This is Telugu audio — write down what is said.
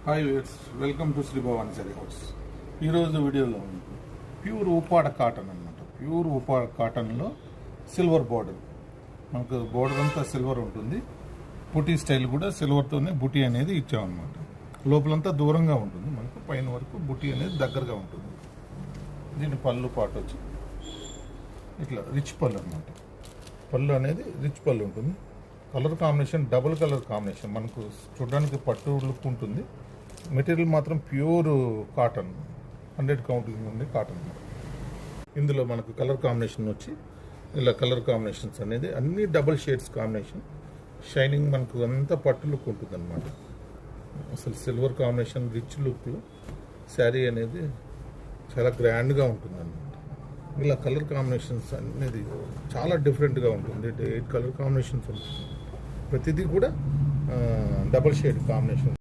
Hi viewers, welcome to Shri Bhavani sari house. ఈరోజు వీడియోలో ప్యూర్ ఉప్పాడ కాటన్ అనమాట. ప్యూర్ ఉప్పాడ కాటన్లో సిల్వర్ బార్డర్, మనకు బార్డర్ అంతా సిల్వర్ ఉంటుంది. బుటీ స్టైల్ కూడా సిల్వర్తోనే బుటీ అనేది ఇచ్చామన్నమాట. లోపలంతా దూరంగా ఉంటుంది, మనకు పైన వరకు బుటీ అనేది దగ్గరగా ఉంటుంది. దీని పళ్ళు పాటు వచ్చి ఇట్లా రిచ్ పళ్ళు అనమాట. పళ్ళు అనేది రిచ్ పళ్ళు ఉంటుంది. Colour combination double colour combination, మనకు చూడడానికి పట్టు లుక్ ఉంటుంది. మెటీరియల్ మాత్రం ప్యూర్ కాటన్, 100 కౌంటింగ్ ఉంది కాటన్. ఇందులో మనకు కలర్ కాంబినేషన్ వచ్చి ఇలా కలర్ కాంబినేషన్స్ అనేది అన్ని డబుల్ షేడ్స్ కాంబినేషన్. షైనింగ్ మనకు అంతా పట్టు లుక్ ఉంటుంది అనమాట. అసలు సిల్వర్ కాంబినేషన్ రిచ్ లుక్లో శారీ అనేది చాలా గ్రాండ్గా ఉంటుంది అనమాట. ఇలా కలర్ కాంబినేషన్స్ అనేది చాలా డిఫరెంట్గా ఉంటుంది. 8 కలర్ కాంబినేషన్స్ ఉంటుంది. ప్రతిదీ కూడా డబుల్ షేడ్ కాంబినేషన్.